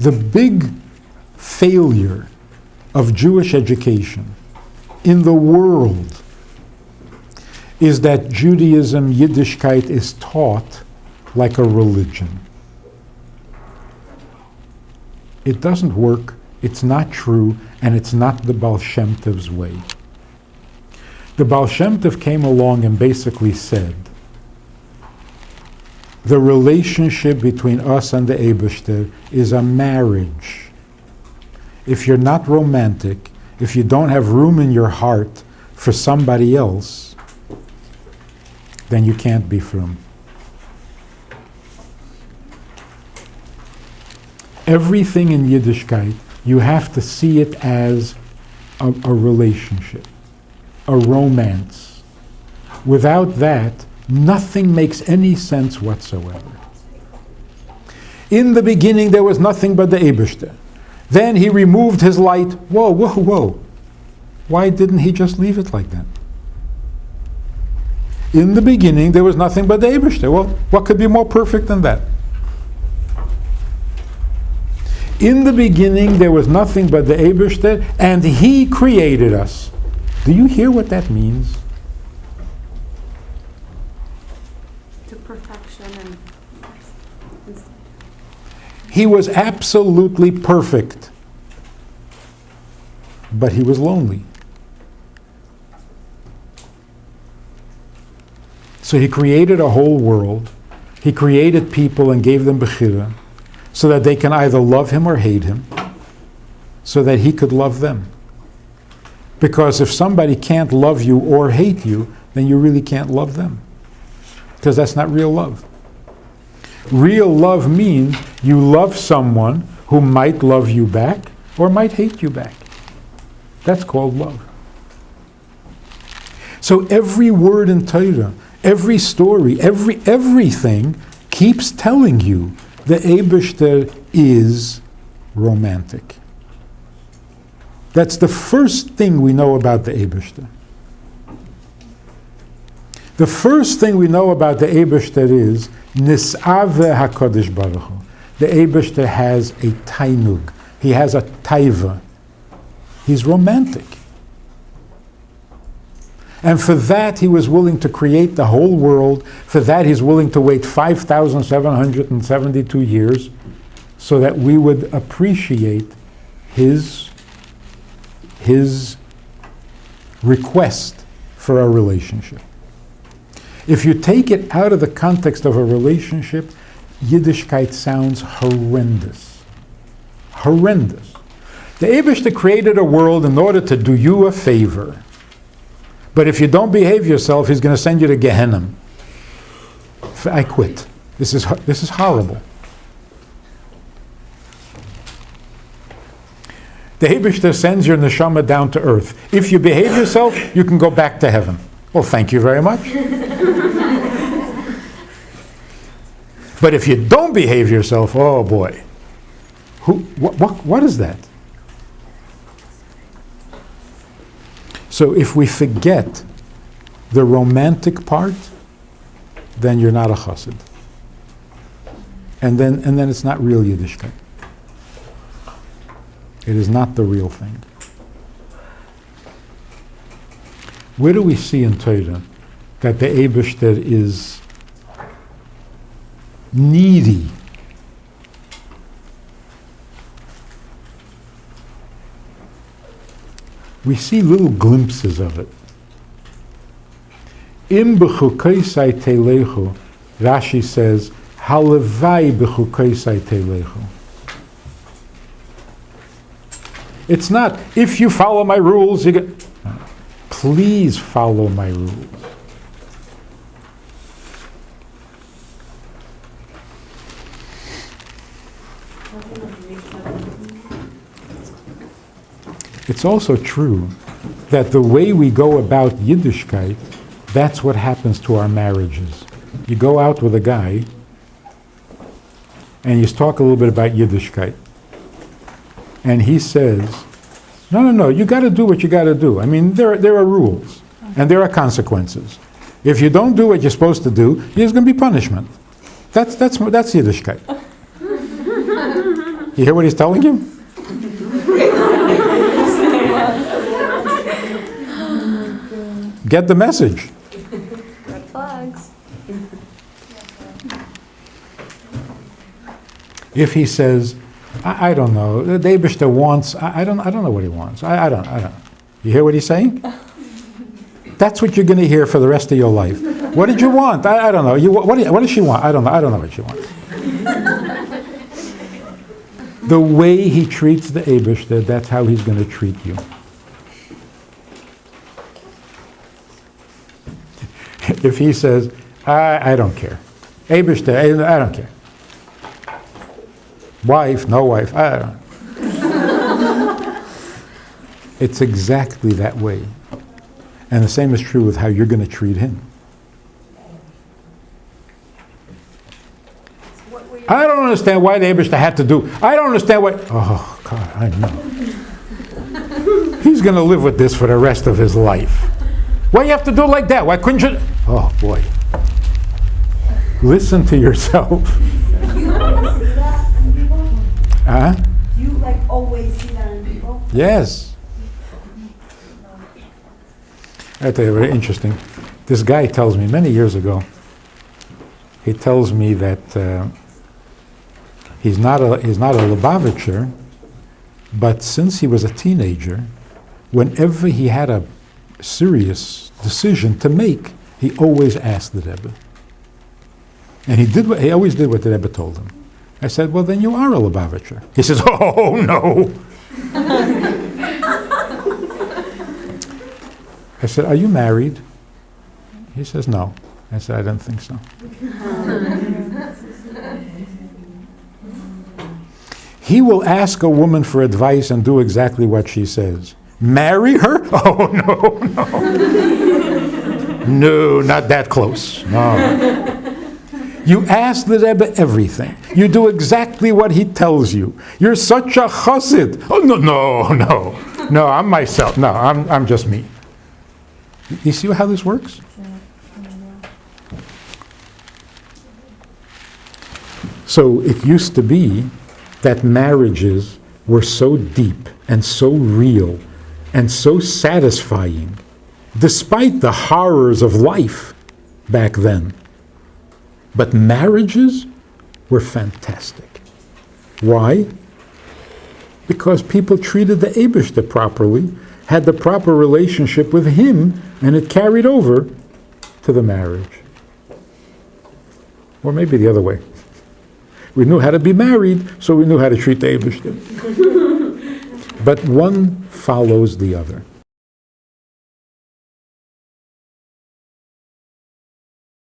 The big failure of Jewish education in the world is that Judaism, Yiddishkeit, is taught like a religion. It doesn't work, it's not true, and it's not the Baal Shem Tov's way. The Baal Shem Tov came along and basically said, the relationship between us and the Eibishter is a marriage. If you're not romantic, if you don't have room in your heart for somebody else, then you can't be frum. Everything in Yiddishkeit, you have to see it as a relationship, a romance. Without that, nothing makes any sense whatsoever. In the beginning, there was nothing but the Eibishter. Then he removed his light. Whoa, whoa, whoa. Why didn't he just leave it like that? In the beginning, there was nothing but the Eibishter. Well, what could be more perfect than that? In the beginning, there was nothing but the Eibishter, and he created us. Do you hear what that means? To perfection and he was absolutely perfect, but he was lonely. So he created a whole world. He created people and gave them bechira, so that they can either love him or hate him, so that he could love them. Because if somebody can't love you or hate you, then you really can't love them. Because that's not real love. Real love means you love someone who might love you back or might hate you back. That's called love. So every word in Torah, every story, everything keeps telling you the Eibishter is romantic. That's the first thing we know about the Eibishter. The first thing we know about the Eibishter is Nis'ave HaKadosh Baruch Hu. The Eibishter has a tainug. He has a taiva. He's romantic. And for that, he was willing to create the whole world. For that, he's willing to wait 5,772 years so that we would appreciate his request for a relationship. If you take it out of the context of a relationship, Yiddishkeit sounds horrendous. Horrendous. The Eibishter created a world in order to do you a favor. But if you don't behave yourself, he's going to send you to Gehenna. I quit. This is horrible. The Eibishter sends your neshama down to earth. If you behave yourself, you can go back to heaven. Well, thank you very much. But if you don't behave yourself, oh boy. What is that? So if we forget the romantic part, then you're not a chassid. And then it's not real Yiddishkeit. It is not the real thing. Where do we see in Torah that the Eibishter is needy? We see little glimpses of it. Im b'chukaisai telechu, Rashi says, halevai b'chukaisai telechu. It's not, if you follow my rules, you get... No. Please follow my rules. It's also true that the way we go about Yiddishkeit, that's what happens to our marriages. You go out with a guy, and you talk a little bit about Yiddishkeit. And he says, no, you got to do what you got to do. I mean, there are rules, and there are consequences. If you don't do what you're supposed to do, there's going to be punishment. That's Yiddishkeit. You hear what he's telling you? Get the message. Red flags. If he says, I don't know, the Eibishter wants, I don't know what he wants. I don't. You hear what he's saying? That's what you're going to hear for the rest of your life. What did you want? I don't know. What does she want? I don't know. I don't know what she wants. The way he treats the Eibishter, that's how he's going to treat you. If he says, I don't care. Eibishter, I don't care. Wife, no wife, I don't. It's exactly that way. And the same is true with how you're going to treat him. I don't understand why the Eibishter had to do. I don't understand why. Oh, God, I know. He's going to live with this for the rest of his life. Why you have to do it like that? Why couldn't you? Oh, boy. Listen to yourself. You always see that in people? Huh? You like always see that in people? Yes. I tell you, very interesting. This guy tells me many years ago. He tells me that he's not a Lubavitcher, but since he was a teenager, whenever he had a serious decision to make, he always asked the Rebbe. And he always did what the Rebbe told him. I said, well, then you are a Lubavitcher. He says, oh, no. I said, are you married? He says, no. I said, I don't think so. He will ask a woman for advice and do exactly what she says. Marry her? Oh, no, no. No, not that close. No. You ask the Rebbe everything. You do exactly what he tells you. You're such a chassid. Oh, no. No, I'm myself. No, I'm just me. You see how this works? So it used to be that marriages were so deep and so real and so satisfying, despite the horrors of life back then. But marriages were fantastic. Why? Because people treated the Eibishter properly, had the proper relationship with him, and it carried over to the marriage. Or maybe the other way. We knew how to be married, so we knew how to treat the Eibishter. But one follows the other.